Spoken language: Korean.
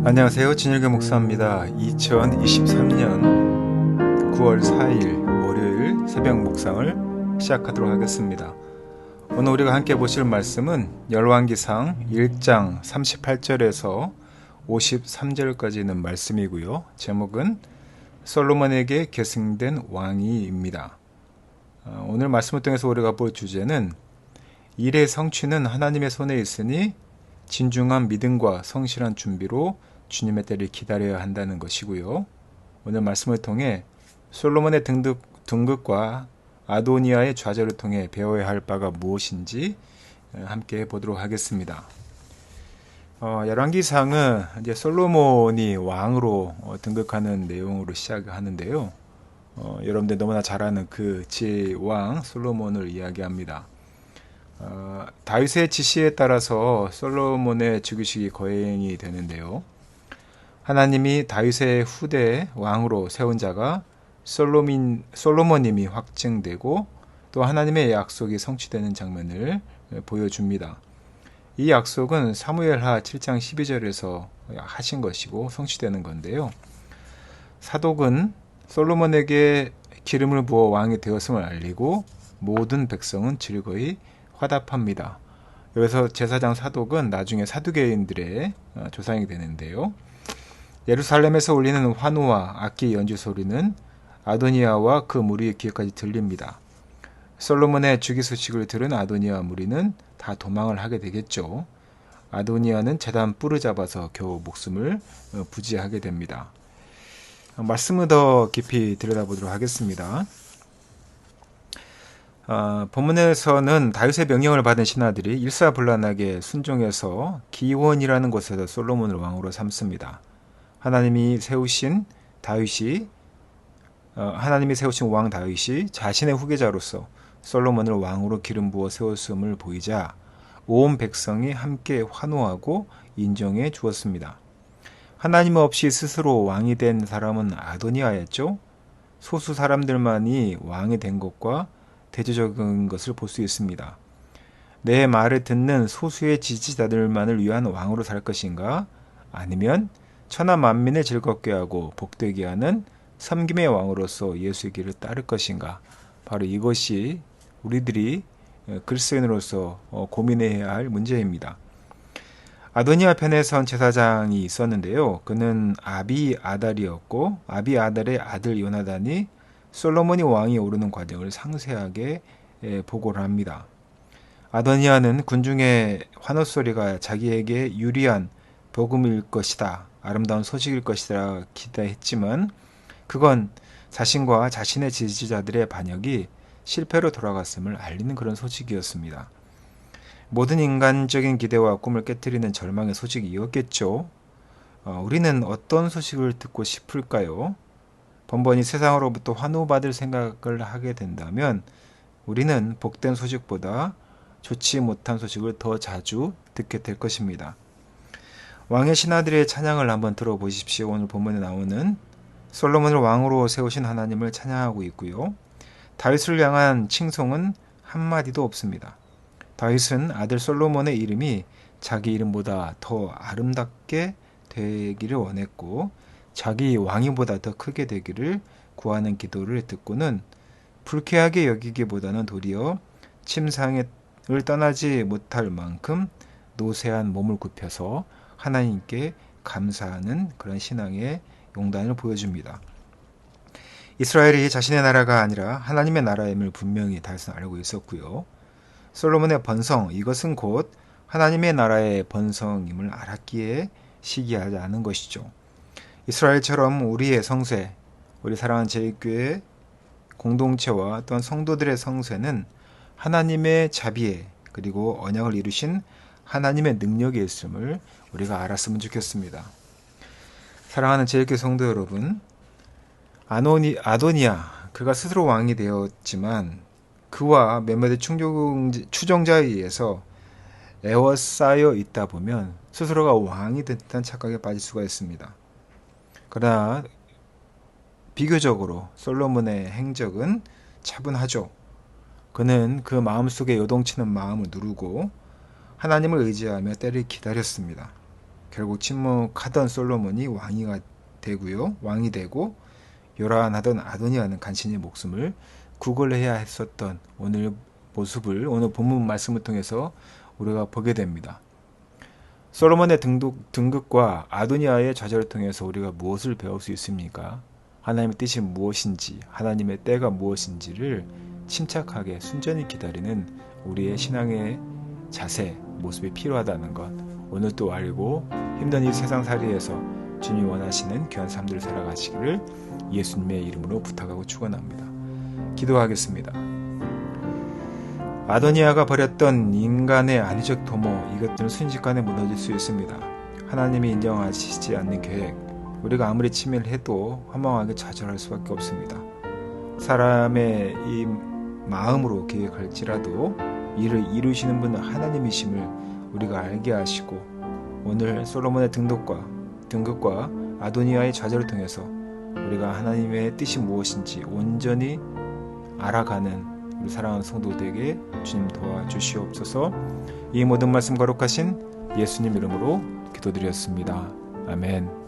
안녕하세요. 진일교 목사입니다. 2023년 9월 4일 월요일 새벽 묵상을 시작하도록 하겠습니다. 오늘 우리가 함께 보실 말씀은 열왕기상 1장 38절에서 53절까지 있는 말씀이고요. 제목은 솔로몬에게 계승된 왕이입니다. 오늘 말씀을 통해서 우리가 볼 주제는 일의 성취는 하나님의 손에 있으니 진중한 믿음과 성실한 준비로 주님의 때를 기다려야 한다는 것이고요. 오늘 말씀을 통해 솔로몬의 등극과 아도니아의 좌절을 통해 배워야 할 바가 무엇인지 함께 보도록 하겠습니다. 열왕기상은 이제 솔로몬이 왕으로 등극하는 내용으로 시작하는데요. 여러분들 너무나 잘 아는 그 제왕 솔로몬을 이야기합니다. 다윗의 지시에 따라서 솔로몬의 즉위식이 거행이 되는데요. 하나님이 다윗의 후대 왕으로 세운 자가 솔로몬님이 확증되고 또 하나님의 약속이 성취되는 장면을 보여줍니다. 이 약속은 사무엘하 7장 12절에서 하신 것이고 성취되는 건데요. 사독은 솔로몬에게 기름을 부어 왕이 되었음을 알리고 모든 백성은 즐거이 화답합니다. 여기서 제사장 사독은 나중에 사두개인들의 조상이 되는데요. 예루살렘에서 울리는 환호와 악기 연주 소리는 아도니아와 그 무리의 귀에까지 들립니다. 솔로몬의 즉위 소식을 들은 아도니아 무리는 다 도망을 하게 되겠죠. 아도니아는 제단 뿔을 잡아서 겨우 목숨을 부지하게 됩니다. 말씀을 더 깊이 들여다보도록 하겠습니다. 본문에서는 다윗의 명령을 받은 신하들이 일사불란하게 순종해서 기원이라는 곳에서 솔로몬을 왕으로 삼습니다. 하나님이 세우신 왕 다윗이 자신의 후계자로서 솔로몬을 왕으로 기름 부어 세웠음을 보이자 온 백성이 함께 환호하고 인정해 주었습니다. 하나님 없이 스스로 왕이 된 사람은 아도니아였죠. 소수 사람들만이 왕이 된 것과 대조적인 것을 볼 수 있습니다. 내 말을 듣는 소수의 지지자들만을 위한 왕으로 살 것인가? 아니면 천하 만민을 즐겁게 하고 복되게 하는 섬김의 왕으로서 예수의 길을 따를 것인가? 바로 이것이 우리들이 그리스도인으로서 고민해야 할 문제입니다. 아도니아 편에선 제사장이 있었는데요. 그는 아비아달이었고 아비아달의 아들 요나단이 솔로몬이 왕이 오르는 과정을 상세하게 보고를 합니다. 아도니아는 군중의 환호소리가 자기에게 유리한 복음일 것이다, 아름다운 소식일 것이라 기대했지만 그건 자신과 자신의 지지자들의 반역이 실패로 돌아갔음을 알리는 그런 소식이었습니다. 모든 인간적인 기대와 꿈을 깨트리는 절망의 소식이었겠죠. 우리는 어떤 소식을 듣고 싶을까요? 번번이 세상으로부터 환호받을 생각을 하게 된다면 우리는 복된 소식보다 좋지 못한 소식을 더 자주 듣게 될 것입니다. 왕의 신하들의 찬양을 한번 들어보십시오. 오늘 본문에 나오는 솔로몬을 왕으로 세우신 하나님을 찬양하고 있고요. 다윗을 향한 칭송은 한마디도 없습니다. 다윗은 아들 솔로몬의 이름이 자기 이름보다 더 아름답게 되기를 원했고 자기 왕위보다 더 크게 되기를 구하는 기도를 듣고는 불쾌하게 여기기보다는 도리어 침상을 떠나지 못할 만큼 노쇠한 몸을 굽혀서 하나님께 감사하는 그런 신앙의 용단을 보여줍니다. 이스라엘이 자신의 나라가 아니라 하나님의 나라임을 분명히 다윗은 알고 있었고요. 솔로몬의 번성, 이것은 곧 하나님의 나라의 번성임을 알았기에 시기하지 않은 것이죠. 이스라엘처럼 우리의 성쇠, 우리 사랑하는 제1교회 공동체와 또한 성도들의 성쇠는 하나님의 자비에 그리고 언약을 이루신 하나님의 능력에 있음을 우리가 알았으면 좋겠습니다. 사랑하는 제1교회 성도 여러분, 아도니아, 그가 스스로 왕이 되었지만 그와 몇몇의 추종자에 의해서 에워싸여 있다 보면 스스로가 왕이 됐다는 착각에 빠질 수가 있습니다. 그러나 비교적으로 솔로몬의 행적은 차분하죠. 그는 그 마음속에 요동치는 마음을 누르고 하나님을 의지하며 때를 기다렸습니다. 결국 침묵하던 솔로몬이 왕이 되고 요란하던 아도니아는 간신히 목숨을 구걸해야 했었던 오늘 모습을 오늘 본문 말씀을 통해서 우리가 보게 됩니다. 솔로몬의 등극과 아도니아의 좌절을 통해서 우리가 무엇을 배울 수 있습니까? 하나님의 뜻이 무엇인지, 하나님의 때가 무엇인지를 침착하게 순전히 기다리는 우리의 신앙의 자세, 모습이 필요하다는 것, 오늘 또 알고 힘든 이 세상살이에서 주님 원하시는 귀한 삶들을 살아가시기를 예수님의 이름으로 부탁하고 축원합니다. 기도하겠습니다. 아도니아가 벌였던 인간의 안위적 도모, 이것들은 순식간에 무너질 수 있습니다. 하나님이 인정하시지 않는 계획, 우리가 아무리 치밀해도 허망하게 좌절할 수밖에 없습니다. 사람의 이 마음으로 계획할지라도 이를 이루시는 분은 하나님이심을 우리가 알게 하시고, 오늘 솔로몬의 등극과 아도니아의 좌절을 통해서 우리가 하나님의 뜻이 무엇인지 온전히 알아가는 우리 사랑하는 성도들에게 주님 도와주시옵소서. 이 모든 말씀 거룩하신 예수님 이름으로 기도드렸습니다. 아멘.